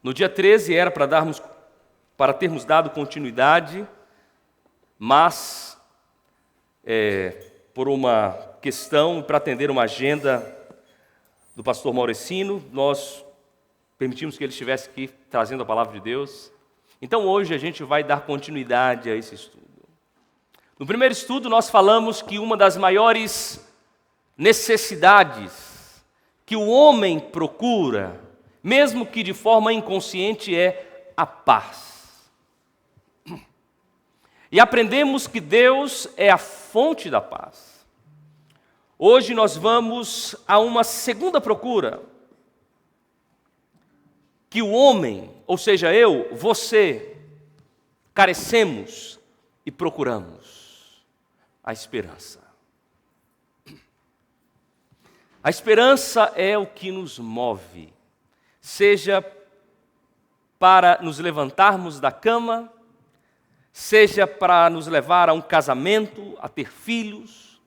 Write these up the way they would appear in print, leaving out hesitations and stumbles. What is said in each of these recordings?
No dia 13 era para termos dado continuidade, mas por uma questão, para atender uma agenda do pastor Mauricino, nós permitimos que ele estivesse aqui trazendo a palavra de Deus. Então hoje a gente vai dar continuidade a esse estudo. No primeiro estudo nós falamos que uma das maiores necessidades que o homem procura, mesmo que de forma inconsciente, é a paz. E aprendemos que Deus é a fonte da paz. Hoje nós vamos a uma segunda procura, que o homem, ou seja, eu, você, carecemos e procuramos: a esperança. A esperança é o que nos move, seja para nos levantarmos da cama, seja para nos levar a um casamento, a ter filhos,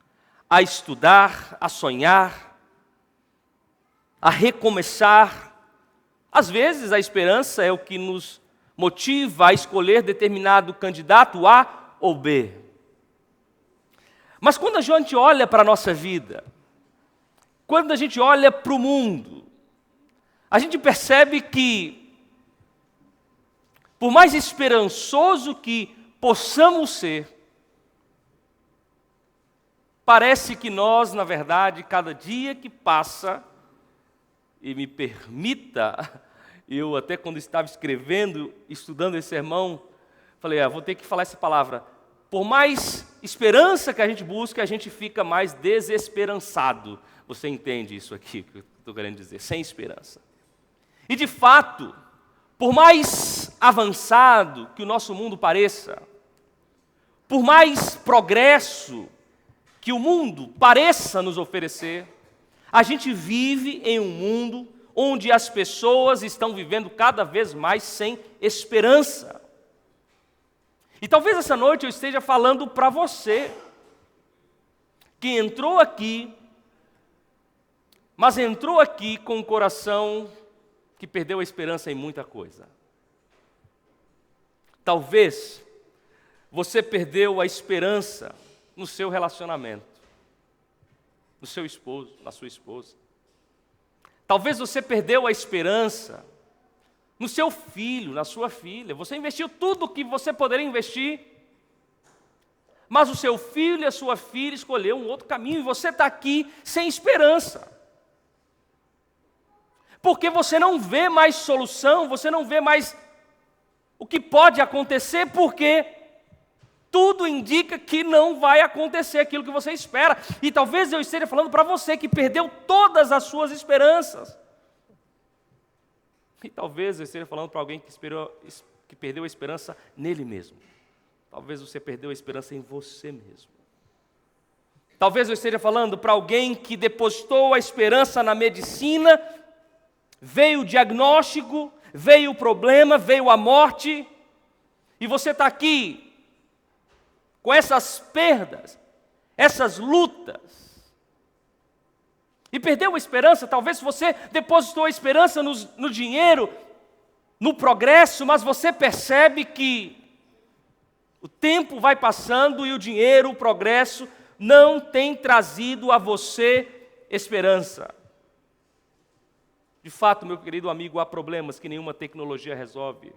a estudar, a sonhar, a recomeçar. Às vezes a esperança é o que nos motiva a escolher determinado candidato A ou B. Mas quando a gente olha para a nossa vida, quando a gente olha para o mundo, a gente percebe que, por mais esperançoso que possamos ser, parece que nós, na verdade, cada dia que passa, e me permita, eu até quando estava escrevendo, estudando esse sermão, falei, vou ter que falar essa palavra. Por mais esperança que a gente busca, a gente fica mais desesperançado. Você entende isso aqui que eu estou querendo dizer? Sem esperança. E de fato, por mais avançado que o nosso mundo pareça, por mais progresso que o mundo pareça nos oferecer, a gente vive em um mundo onde as pessoas estão vivendo cada vez mais sem esperança. E talvez essa noite eu esteja falando para você, que entrou aqui, mas entrou aqui com um coração que perdeu a esperança em muita coisa. Talvez você perdeu a esperança no seu relacionamento, no seu esposo, na sua esposa. Talvez você perdeu a esperança no seu filho, na sua filha. Você investiu tudo o que você poderia investir, mas o seu filho e a sua filha escolheram um outro caminho e você está aqui sem esperança. Porque você não vê mais solução, você não vê mais o que pode acontecer, porque tudo indica que não vai acontecer aquilo que você espera. E talvez eu esteja falando para você que perdeu todas as suas esperanças. E talvez eu esteja falando para alguém que perdeu a esperança nele mesmo. Talvez você perdeu a esperança em você mesmo. Talvez eu esteja falando para alguém que depositou a esperança na medicina, veio o diagnóstico, veio o problema, veio a morte, e você está aqui com essas perdas, essas lutas, e perdeu a esperança. Talvez você depositou a esperança no dinheiro, no progresso, mas você percebe que o tempo vai passando e o dinheiro, o progresso, não tem trazido a você esperança. De fato, meu querido amigo, há problemas que nenhuma tecnologia resolve.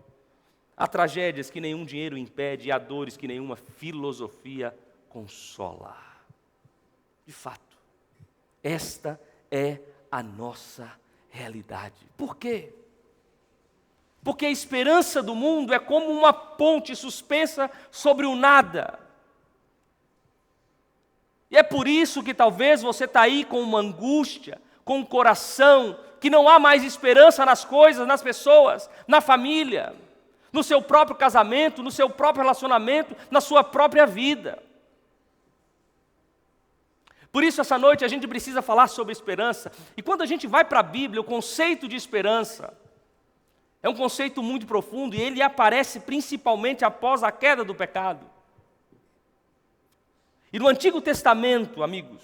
Há tragédias que nenhum dinheiro impede, e há dores que nenhuma filosofia consola. De fato, esta é a nossa realidade. Por quê? Porque a esperança do mundo é como uma ponte suspensa sobre o nada. E é por isso que talvez você está aí com uma angústia, com um coração, que não há mais esperança nas coisas, nas pessoas, na família, no seu próprio casamento, no seu próprio relacionamento, na sua própria vida. Por isso, essa noite a gente precisa falar sobre esperança. E quando a gente vai para a Bíblia, o conceito de esperança é um conceito muito profundo e ele aparece principalmente após a queda do pecado. E no Antigo Testamento, amigos,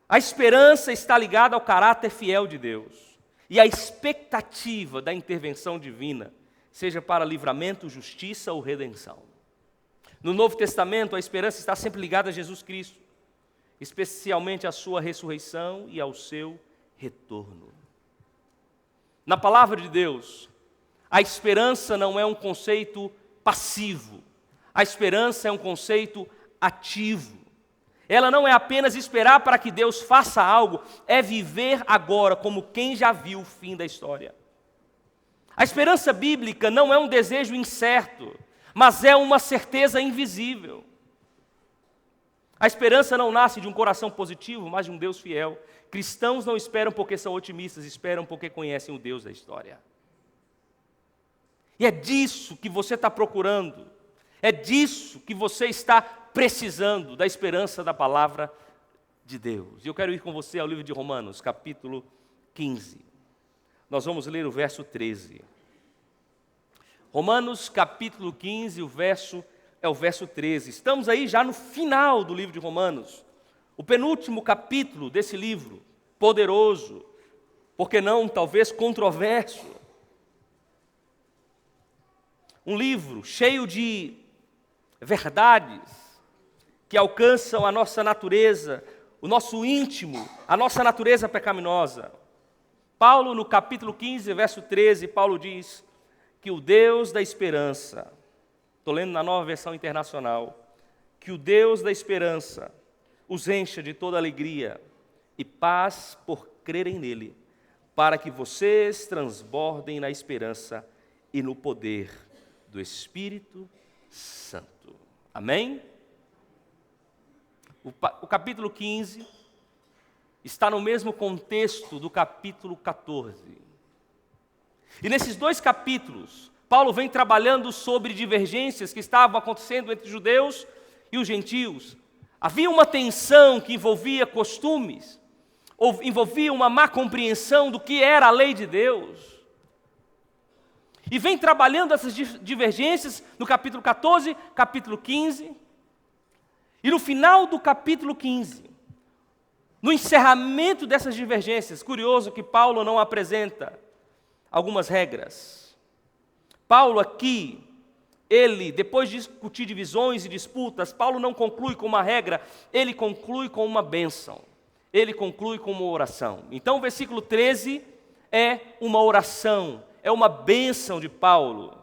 A esperança está ligada ao caráter fiel de Deus e à expectativa da intervenção divina, seja para livramento, justiça ou redenção. No Novo Testamento, a esperança está sempre ligada a Jesus Cristo, especialmente à sua ressurreição e ao seu retorno. Na palavra de Deus, a esperança não é um conceito passivo, a esperança é um conceito ativo. Ela não é apenas esperar para que Deus faça algo, é viver agora como quem já viu o fim da história. A esperança bíblica não é um desejo incerto, mas é uma certeza invisível. A esperança não nasce de um coração positivo, mas de um Deus fiel. Cristãos não esperam porque são otimistas, esperam porque conhecem o Deus da história. E é disso que você está procurando, é disso que você está precisando, da esperança da palavra de Deus. E eu quero ir com você ao livro de Romanos, capítulo 15. Nós vamos ler o verso 13. Romanos, capítulo 15, é o verso 13. Estamos aí já no final do livro de Romanos. O penúltimo capítulo desse livro, poderoso, por que não, talvez, controverso. Um livro cheio de verdades que alcançam a nossa natureza, o nosso íntimo, a nossa natureza pecaminosa. Paulo, no capítulo 15, verso 13, Paulo diz que o Deus da esperança, estou lendo na Nova Versão Internacional, que o Deus da esperança os encha de toda alegria e paz por crerem nele, para que vocês transbordem na esperança e no poder do Espírito Santo. Amém? O capítulo 15 está no mesmo contexto do capítulo 14. E nesses dois capítulos, Paulo vem trabalhando sobre divergências que estavam acontecendo entre os judeus e os gentios. Havia uma tensão que envolvia costumes, ou envolvia uma má compreensão do que era a lei de Deus. E vem trabalhando essas divergências no capítulo 14, capítulo 15. E no final do capítulo 15, no encerramento dessas divergências, curioso que Paulo não apresenta algumas regras. Paulo aqui, ele, depois de discutir divisões e disputas, Paulo não conclui com uma regra, ele conclui com uma bênção. Ele conclui com uma oração. Então o versículo 13 é uma oração, é uma bênção de Paulo.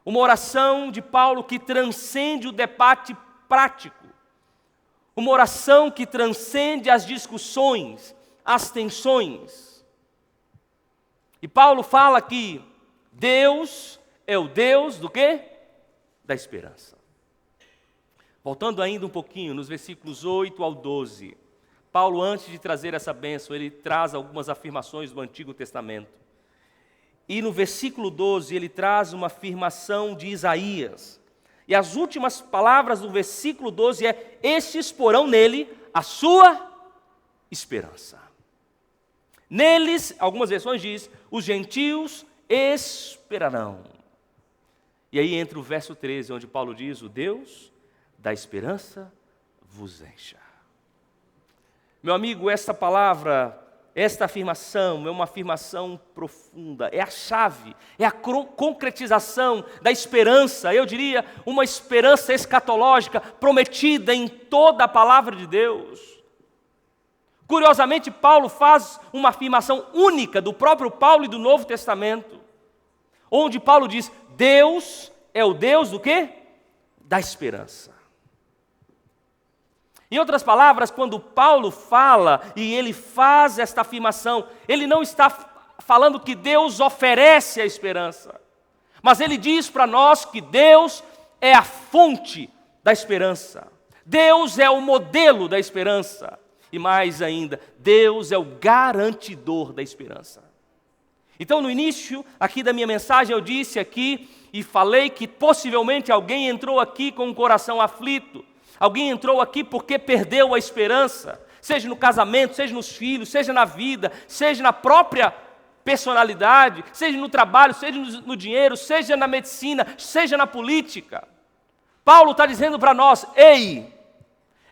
Uma oração de Paulo que transcende o debate prático. Uma oração que transcende as discussões, as tensões. E Paulo fala que Deus é o Deus do quê? Da esperança. Voltando ainda um pouquinho, nos versículos 8 ao 12. Paulo, antes de trazer essa bênção, ele traz algumas afirmações do Antigo Testamento. E no versículo 12, ele traz uma afirmação de Isaías. E as últimas palavras do versículo 12 é: estes porão nele a sua esperança. Neles, algumas versões diz, os gentios esperarão. E aí entra o verso 13, onde Paulo diz: o Deus da esperança vos encha. Meu amigo, esta palavra, esta afirmação é uma afirmação profunda, é a chave, é a concretização da esperança, eu diria, uma esperança escatológica prometida em toda a palavra de Deus. Curiosamente, Paulo faz uma afirmação única do próprio Paulo e do Novo Testamento, onde Paulo diz: Deus é o Deus do quê? Da esperança. Em outras palavras, quando Paulo fala e ele faz esta afirmação, ele não está falando que Deus oferece a esperança, mas ele diz para nós que Deus é a fonte da esperança. Deus é o modelo da esperança. E mais ainda, Deus é o garantidor da esperança. Então, no início aqui da minha mensagem, eu disse aqui e falei que possivelmente alguém entrou aqui com um coração aflito. Alguém entrou aqui porque perdeu a esperança, seja no casamento, seja nos filhos, seja na vida, seja na própria personalidade, seja no trabalho, seja no dinheiro, seja na medicina, seja na política. Paulo está dizendo para nós: ei,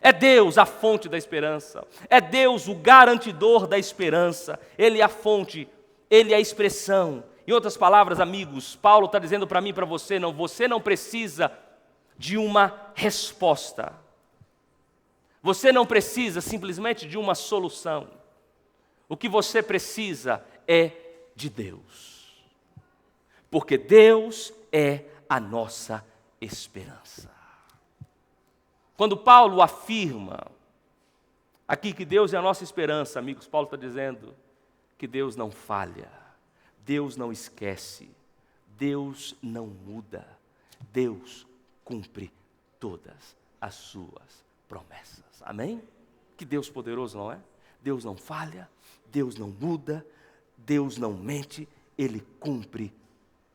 É Deus a fonte da esperança. É Deus o garantidor da esperança. Ele é a fonte, Ele é a expressão. Em outras palavras, amigos, Paulo está dizendo para mim e para você não precisa de uma resposta. Você não precisa simplesmente de uma solução. O que você precisa é de Deus. Porque Deus é a nossa esperança. Quando Paulo afirma aqui que Deus é a nossa esperança, amigos, Paulo está dizendo que Deus não falha, Deus não esquece, Deus não muda, Deus cumpre todas as suas promessas. Amém? Que Deus poderoso, não é? Deus não falha, Deus não muda, Deus não mente, Ele cumpre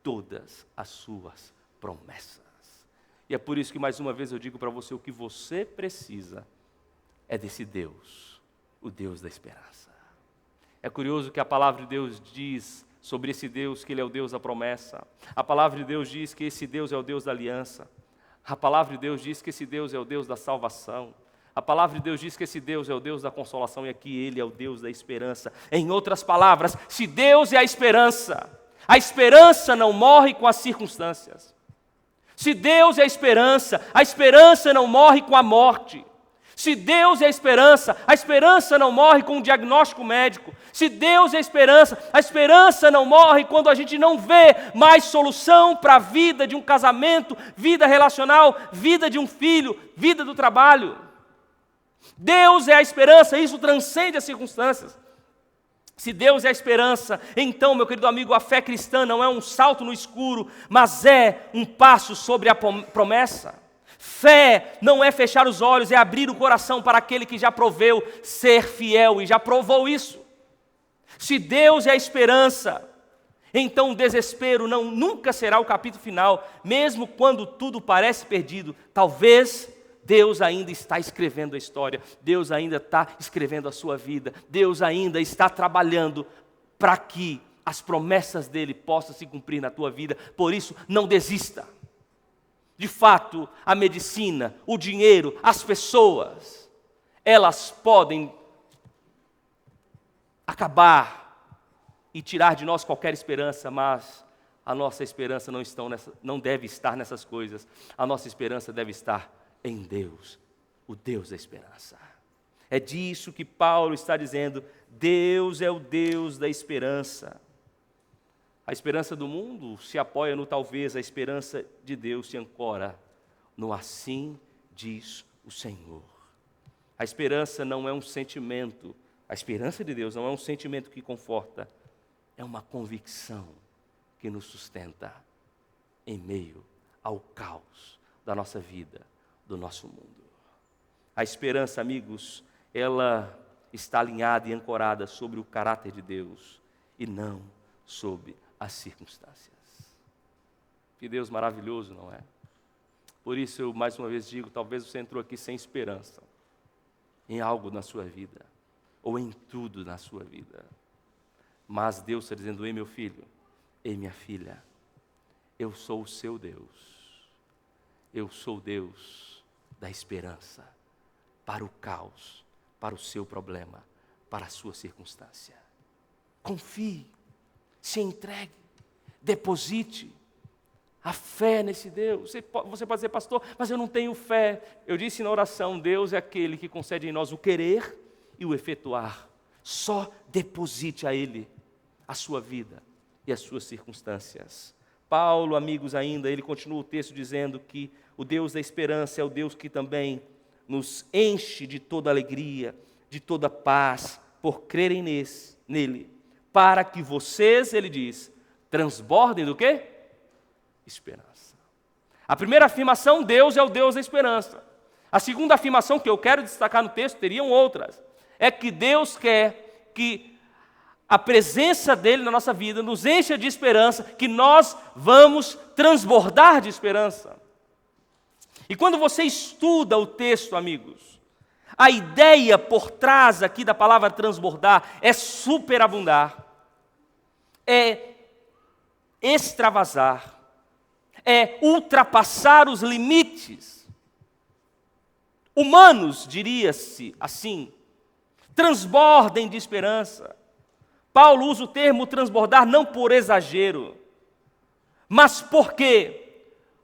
todas as suas promessas. E é por isso que mais uma vez eu digo para você, o que você precisa é desse Deus, o Deus da esperança. É curioso que a palavra de Deus diz sobre esse Deus que Ele é o Deus da promessa. A palavra de Deus diz que esse Deus é o Deus da aliança. A palavra de Deus diz que esse Deus é o Deus da salvação. A palavra de Deus diz que esse Deus é o Deus da consolação e aqui Ele é o Deus da esperança. Em outras palavras, se Deus é a esperança não morre com as circunstâncias. Se Deus é a esperança não morre com a morte. Se Deus é a esperança não morre com um diagnóstico médico. Se Deus é a esperança não morre quando a gente não vê mais solução para a vida de um casamento, vida relacional, vida de um filho, vida do trabalho. Deus é a esperança, isso transcende as circunstâncias. Se Deus é a esperança, então, meu querido amigo, a fé cristã não é um salto no escuro, mas é um passo sobre a promessa. Fé não é fechar os olhos, é abrir o coração para aquele que já proveu ser fiel e já provou isso. Se Deus é a esperança, então o desespero nunca será o capítulo final, mesmo quando tudo parece perdido. Talvez Deus ainda está escrevendo a história, Deus ainda está escrevendo a sua vida, Deus ainda está trabalhando para que as promessas dEle possam se cumprir na tua vida. Por isso, não desista. De fato, a medicina, o dinheiro, as pessoas, elas podem acabar e tirar de nós qualquer esperança, mas a nossa esperança não deve estar nessas coisas. A nossa esperança deve estar em Deus, o Deus da esperança. É disso que Paulo está dizendo, Deus é o Deus da esperança. A esperança do mundo se apoia no talvez, a esperança de Deus se ancora no assim diz o Senhor. A esperança não é um sentimento, a esperança de Deus não é um sentimento que conforta, é uma convicção que nos sustenta em meio ao caos da nossa vida, do nosso mundo. A esperança, amigos, ela está alinhada e ancorada sobre o caráter de Deus e não sobre as circunstâncias. Que Deus maravilhoso, não é? Por isso eu mais uma vez digo, talvez você entrou aqui sem esperança em algo na sua vida, ou em tudo na sua vida. Mas Deus está dizendo, ei meu filho, ei minha filha, eu sou o seu Deus. Eu sou o Deus da esperança para o caos, para o seu problema, para a sua circunstância. Confie, se entregue, deposite a fé nesse Deus. Você pode dizer, pastor, mas eu não tenho fé. Eu disse na oração, Deus é aquele que concede em nós o querer e o efetuar. Só deposite a Ele a sua vida e as suas circunstâncias. Paulo, amigos, ainda, ele continua o texto dizendo que o Deus da esperança é o Deus que também nos enche de toda alegria, de toda paz, por crerem nele, para que vocês, ele diz, transbordem do quê? Esperança. A primeira afirmação, Deus é o Deus da esperança. A segunda afirmação que eu quero destacar no texto, teriam outras, é que Deus quer que a presença dEle na nossa vida nos encha de esperança, que nós vamos transbordar de esperança. E quando você estuda o texto, amigos, a ideia por trás aqui da palavra transbordar é superabundar, é extravasar, é ultrapassar os limites. humanos, diria-se assim, transbordem de esperança. Paulo usa o termo transbordar não por exagero, mas por quê?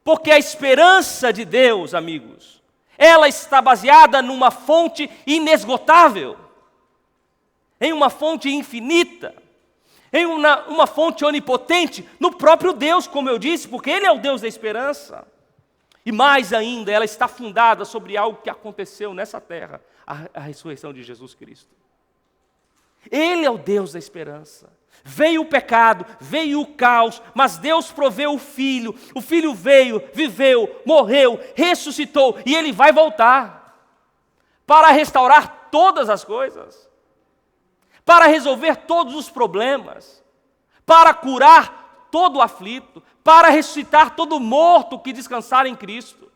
Porque a esperança de Deus, amigos, ela está baseada numa fonte inesgotável, em uma fonte infinita, em uma fonte onipotente, no próprio Deus, como eu disse, porque Ele é o Deus da esperança. E mais ainda, ela está fundada sobre algo que aconteceu nessa terra, a ressurreição de Jesus Cristo. Ele é o Deus da esperança. Veio o pecado, veio o caos, mas Deus proveu o Filho veio, viveu, morreu, ressuscitou, e Ele vai voltar para restaurar todas as coisas, para resolver todos os problemas, para curar todo o aflito, para ressuscitar todo morto que descansar em Cristo.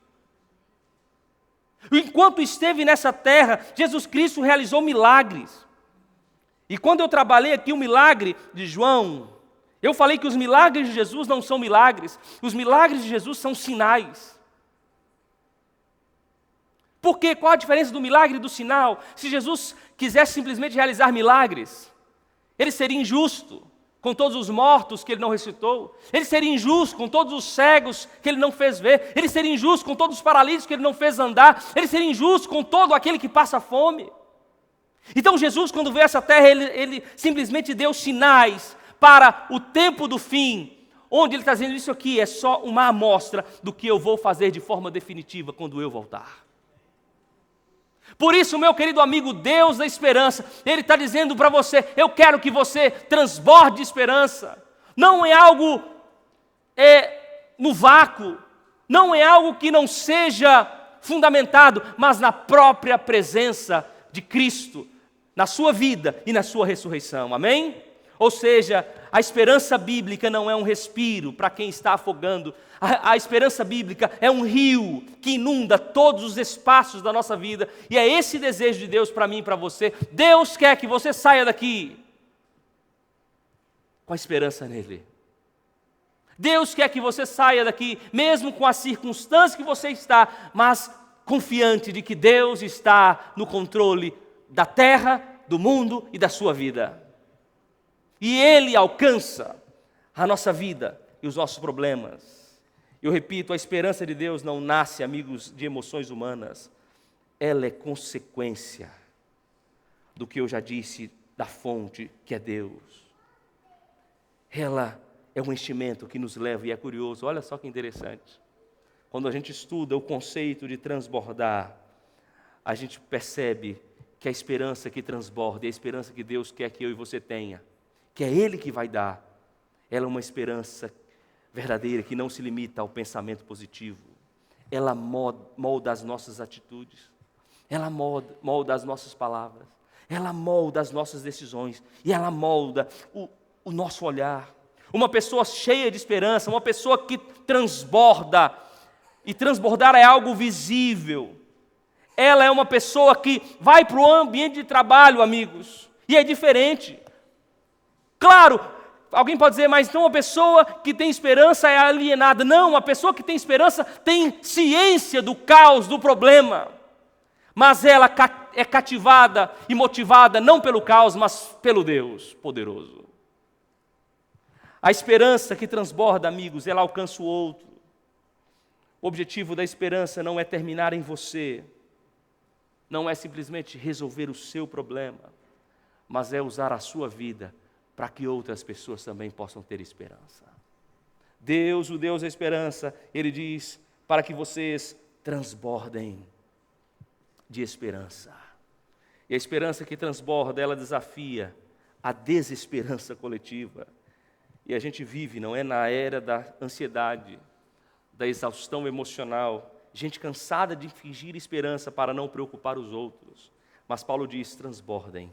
Enquanto esteve nessa terra, Jesus Cristo realizou milagres. E quando eu trabalhei aqui o milagre de João, eu falei que os milagres de Jesus não são milagres, os milagres de Jesus são sinais. Por quê? Qual a diferença do milagre e do sinal? Se Jesus quisesse simplesmente realizar milagres, Ele seria injusto com todos os mortos que Ele não ressuscitou, Ele seria injusto com todos os cegos que Ele não fez ver, Ele seria injusto com todos os paralíticos que Ele não fez andar, Ele seria injusto com todo aquele que passa fome. Então Jesus, quando veio a essa terra, ele simplesmente deu sinais para o tempo do fim, onde Ele está dizendo: isso aqui é só uma amostra do que eu vou fazer de forma definitiva quando eu voltar. Por isso, meu querido amigo, Deus da esperança, Ele está dizendo para você: eu quero que você transborde de esperança. Não é algo no vácuo, não é algo que não seja fundamentado, mas na própria presença de Cristo, na sua vida e na sua ressurreição, amém? Ou seja, a esperança bíblica não é um respiro para quem está afogando. A esperança bíblica é um rio que inunda todos os espaços da nossa vida. E é esse desejo de Deus para mim e para você. Deus quer que você saia daqui com a esperança nele. Deus quer que você saia daqui, mesmo com as circunstâncias que você está, mas confiante de que Deus está no controle da terra, do mundo e da sua vida. E Ele alcança a nossa vida e os nossos problemas. Eu repito, a esperança de Deus não nasce, amigos, de emoções humanas. Ela é consequência do que eu já disse, da fonte que é Deus. Ela é um enchimento que nos leva, e é curioso, olha só que interessante. Quando a gente estuda o conceito de transbordar, a gente percebe que a esperança que transborda, é a esperança que Deus quer que eu e você tenha, que é Ele que vai dar, ela é uma esperança verdadeira, que não se limita ao pensamento positivo. Ela molda as nossas atitudes, ela molda as nossas palavras, ela molda as nossas decisões, e ela molda o nosso olhar. Uma pessoa cheia de esperança, uma pessoa que transborda, e transbordar é algo visível. Ela é uma pessoa que vai para o ambiente de trabalho, amigos, e é diferente. Claro, alguém pode dizer, mas então uma pessoa que tem esperança é alienada. Não, uma pessoa que tem esperança tem ciência do caos, do problema. Mas ela é cativada e motivada não pelo caos, mas pelo Deus poderoso. A esperança que transborda, amigos, ela alcança o outro. O objetivo da esperança não é terminar em você, não é simplesmente resolver o seu problema, mas é usar a sua vida para que outras pessoas também possam ter esperança. Deus, o Deus da esperança, Ele diz para que vocês transbordem de esperança. E a esperança que transborda, ela desafia a desesperança coletiva. E a gente vive, não é, na era da ansiedade, da exaustão emocional, gente cansada de fingir esperança para não preocupar os outros. Mas Paulo diz, transbordem.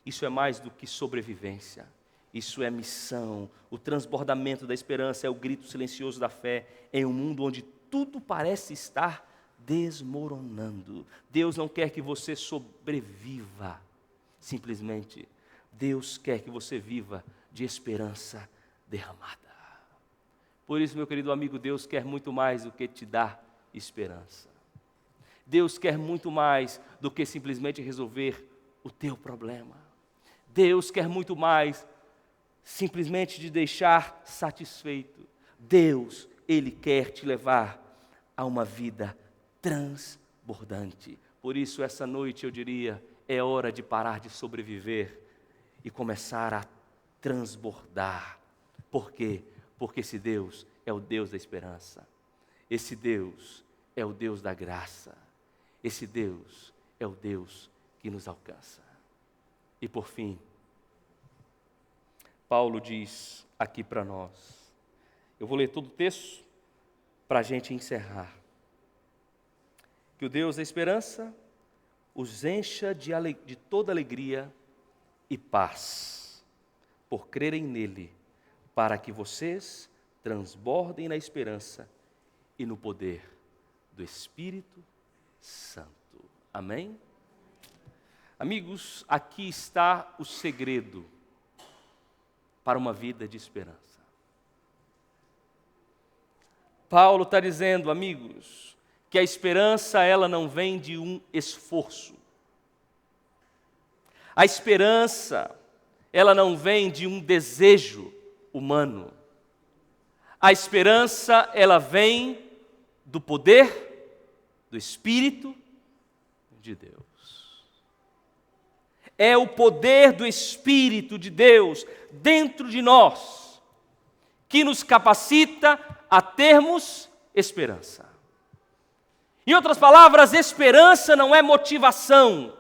Isso é mais do que sobrevivência, isso é missão. O transbordamento da esperança é o grito silencioso da fé em um mundo onde tudo parece estar desmoronando. Deus não quer que você sobreviva, simplesmente. Deus quer que você viva de esperança derramada. Por isso, meu querido amigo, Deus quer muito mais do que te dar esperança. Deus quer muito mais do que simplesmente resolver o teu problema. Deus quer muito mais simplesmente te deixar satisfeito. Deus, Ele quer te levar a uma vida transbordante. Por isso, essa noite eu diria, é hora de parar de sobreviver e começar a transbordar. Por quê? Porque esse Deus é o Deus da esperança. Esse Deus é o Deus da graça. Esse Deus é o Deus que nos alcança. E por fim, Paulo diz aqui para nós, eu vou ler todo o texto para a gente encerrar, que o Deus da esperança os encha de toda alegria e paz, por crerem nele, para que vocês transbordem na esperança e no poder do Espírito Santo. Amém? Amigos, aqui está o segredo para uma vida de esperança. Paulo está dizendo, amigos, que a esperança ela não vem de um esforço. A esperança ela não vem de um desejo humano. A esperança ela vem do poder do Espírito de Deus. É o poder do Espírito de Deus dentro de nós que nos capacita a termos esperança. Em outras palavras, esperança não é motivação,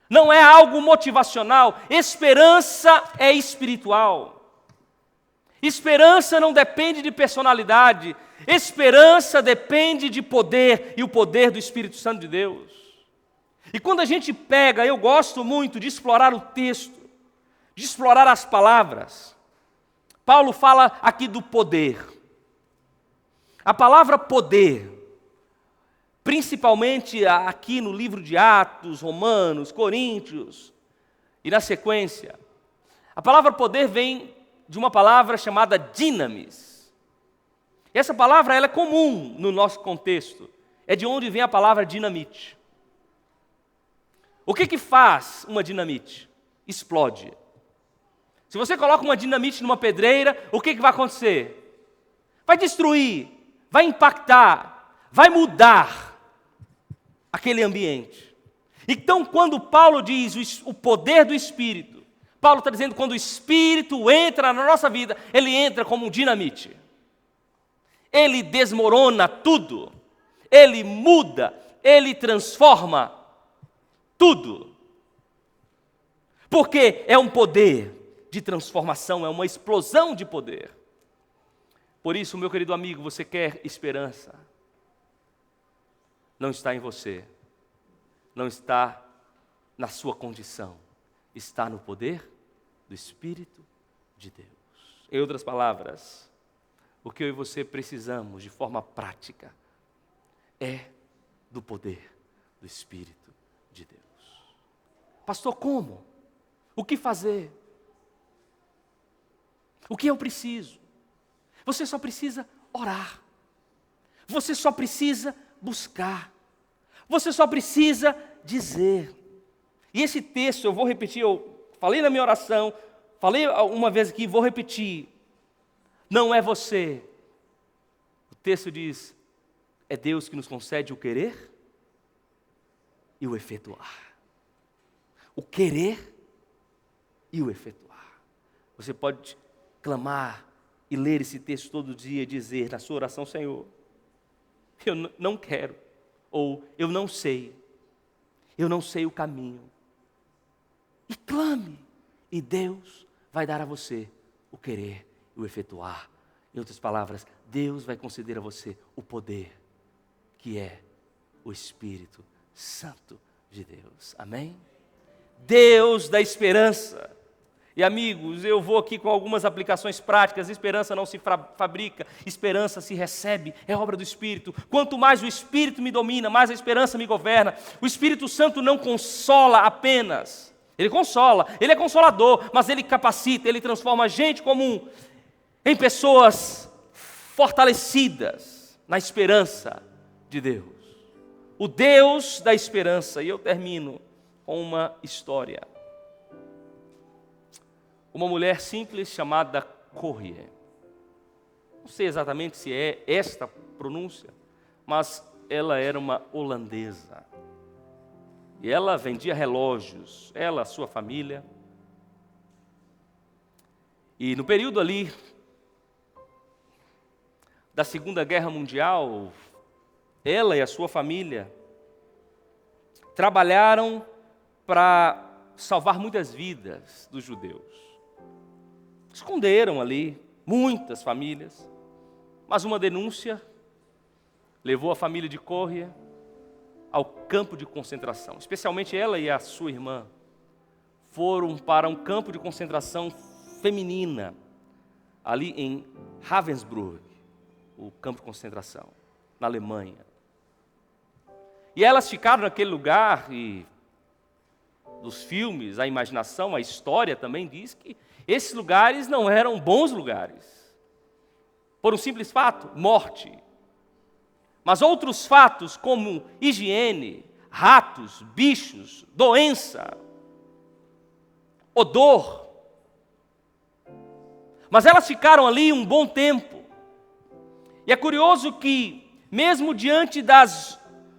não é algo motivacional, esperança é espiritual. Esperança não depende de personalidade, esperança depende de poder, e o poder do Espírito Santo de Deus. E quando a gente pega, eu gosto muito de explorar o texto, de explorar as palavras. Paulo fala aqui do poder. A palavra poder, principalmente aqui no livro de Atos, Romanos, Coríntios, e na sequência, a palavra poder vem de uma palavra chamada dinamis. Essa palavra ela é comum no nosso contexto, é de onde vem a palavra dinamite. O que faz uma dinamite? Explode. Se você coloca uma dinamite numa pedreira, o que vai acontecer? Vai destruir, vai impactar, vai mudar aquele ambiente. Então, quando Paulo diz o poder do Espírito, Paulo está dizendo que quando o Espírito entra na nossa vida, ele entra como um dinamite. Ele desmorona tudo, ele muda, ele transforma tudo. Porque é um poder de transformação, é uma explosão de poder. Por isso, meu querido amigo, você quer esperança? Não está em você, não está na sua condição, está no poder do Espírito de Deus. Em outras palavras, o que eu e você precisamos de forma prática é do poder do Espírito de Deus. Pastor, como? O que fazer? O que eu preciso? Você só precisa orar. Você só precisa buscar. Você só precisa dizer. E esse texto, eu vou repetir, eu falei na minha oração, falei uma vez aqui, vou repetir. Não é você. O texto diz, é Deus que nos concede o querer e o efetuar. O querer e o efetuar. Você pode clamar e ler esse texto todo dia e dizer na sua oração, Senhor, eu não quero, ou eu não sei o caminho. E clame, e Deus vai dar a você o querer e o efetuar. Em outras palavras, Deus vai conceder a você o poder, que é o Espírito Santo de Deus. Amém? Deus da esperança. E amigos, eu vou aqui com algumas aplicações práticas. Esperança não se fabrica, esperança se recebe, é obra do Espírito. Quanto mais o Espírito me domina, mais a esperança me governa. O Espírito Santo não consola apenas, ele consola, ele é consolador, mas ele capacita, ele transforma a gente comum em pessoas fortalecidas na esperança de Deus, o Deus da esperança. E eu termino com uma história. Uma mulher simples chamada Corrie. Não sei exatamente se é esta pronúncia, mas ela era uma holandesa. E ela vendia relógios, ela, sua família. E no período ali da Segunda Guerra Mundial, ela e a sua família trabalharam para salvar muitas vidas dos judeus. Esconderam ali muitas famílias, mas uma denúncia levou a família de Corrie ao campo de concentração. Especialmente ela e a sua irmã foram para um campo de concentração feminina, ali em Ravensbrück, o campo de concentração, na Alemanha. E elas ficaram naquele lugar, e dos filmes, a imaginação, a história também diz que esses lugares não eram bons lugares. Por um simples fato, morte. Mas outros fatos, como higiene, ratos, bichos, doença, odor. Mas elas ficaram ali um bom tempo. E é curioso que, mesmo diante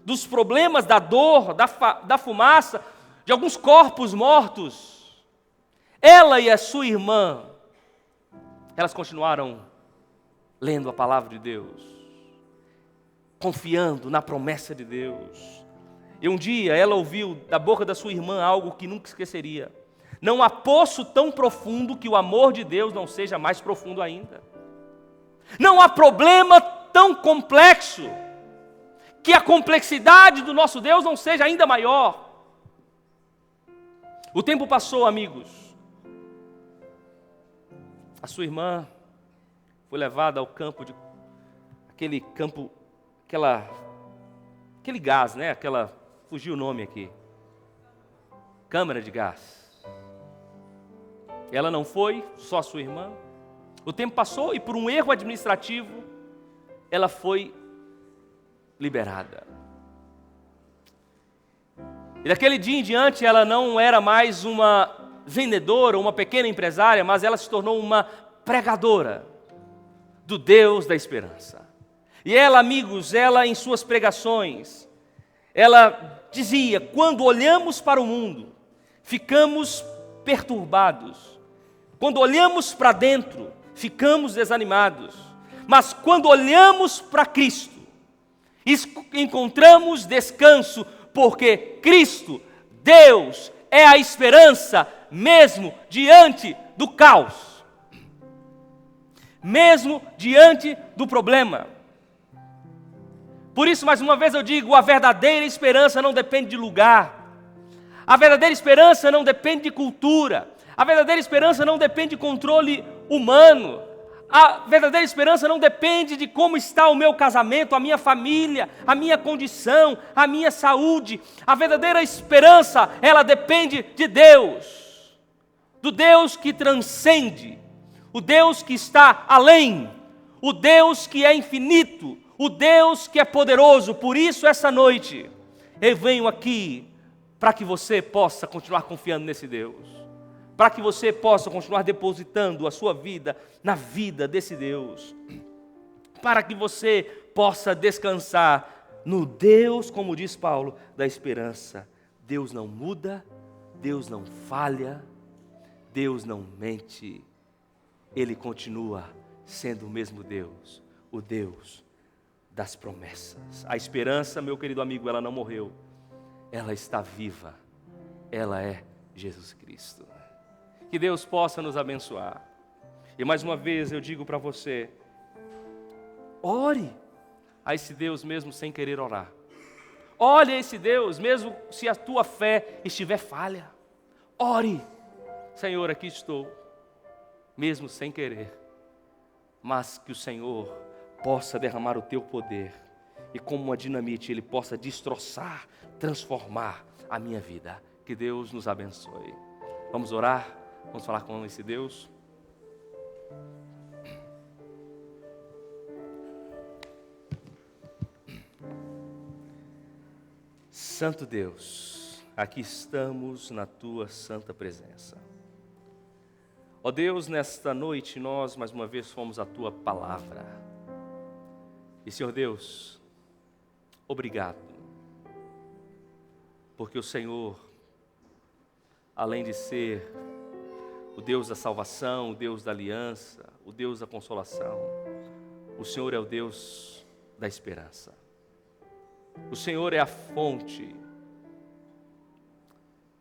dos problemas, da dor, da fumaça, de alguns corpos mortos, ela e a sua irmã, elas continuaram lendo a palavra de Deus, confiando na promessa de Deus. E um dia ela ouviu da boca da sua irmã algo que nunca esqueceria: não há poço tão profundo que o amor de Deus não seja mais profundo ainda. Não há problema tão complexo que a complexidade do nosso Deus não seja ainda maior. O tempo passou, amigos. A sua irmã foi levada ao campo aquele gás, né? Fugiu o nome aqui. Câmara de gás. Ela não foi, só a sua irmã. O tempo passou e por um erro administrativo, ela foi liberada. E daquele dia em diante, ela não era mais uma vendedora, uma pequena empresária, mas ela se tornou uma pregadora do Deus da esperança. E ela, amigos, ela em suas pregações, ela dizia: quando olhamos para o mundo, ficamos perturbados. Quando olhamos para dentro, ficamos desanimados. Mas quando olhamos para Cristo, encontramos descanso, porque Cristo, Deus, é a esperança mesmo diante do caos, mesmo diante do problema. Por isso, mais uma vez eu digo, a verdadeira esperança não depende de lugar, a verdadeira esperança não depende de cultura, a verdadeira esperança não depende de controle humano, a verdadeira esperança não depende de como está o meu casamento, a minha família, a minha condição, a minha saúde. A verdadeira esperança, ela depende de Deus, do Deus que transcende, o Deus que está além, o Deus que é infinito, o Deus que é poderoso. Por isso, essa noite, eu venho aqui para que você possa continuar confiando nesse Deus, para que você possa continuar depositando a sua vida na vida desse Deus, para que você possa descansar no Deus, como diz Paulo, da esperança. Deus não muda, Deus não falha, Deus não mente, Ele continua sendo o mesmo Deus, o Deus das promessas. A esperança, meu querido amigo, ela não morreu, ela está viva, ela é Jesus Cristo. Que Deus possa nos abençoar. E mais uma vez eu digo para você, ore a esse Deus mesmo sem querer orar. Ore a esse Deus mesmo se a tua fé estiver falha. Ore: Senhor, aqui estou, mesmo sem querer, mas que o Senhor possa derramar o teu poder e como uma dinamite Ele possa destroçar, transformar a minha vida. Que Deus nos abençoe. Vamos orar? Vamos falar com esse Deus? Santo Deus, aqui estamos na Tua santa presença. Ó Deus, nesta noite nós mais uma vez fomos a Tua palavra. E Senhor Deus, obrigado, porque o Senhor, além de ser o Deus da salvação, o Deus da aliança, o Deus da consolação, o Senhor é o Deus da esperança. O Senhor é a fonte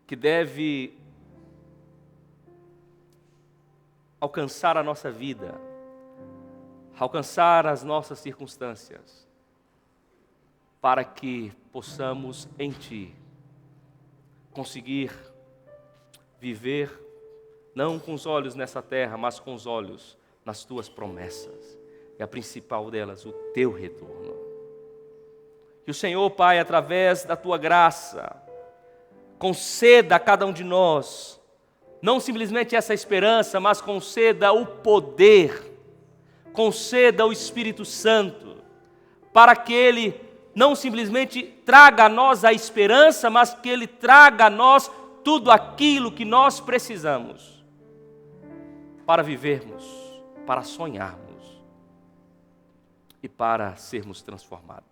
que deve alcançar a nossa vida, alcançar as nossas circunstâncias, para que possamos em Ti conseguir viver, não com os olhos nessa terra, mas com os olhos nas Tuas promessas, e a principal delas, o Teu retorno. Que o Senhor, Pai, através da Tua graça, conceda a cada um de nós, não simplesmente essa esperança, mas conceda o poder, conceda o Espírito Santo, para que Ele não simplesmente traga a nós a esperança, mas que Ele traga a nós tudo aquilo que nós precisamos para vivermos, para sonharmos e para sermos transformados.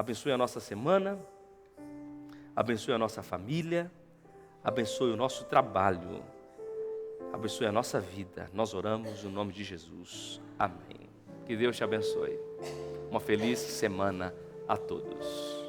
Abençoe a nossa semana, abençoe a nossa família, abençoe o nosso trabalho, abençoe a nossa vida. Nós oramos no nome de Jesus. Amém. Que Deus te abençoe. Uma feliz semana a todos.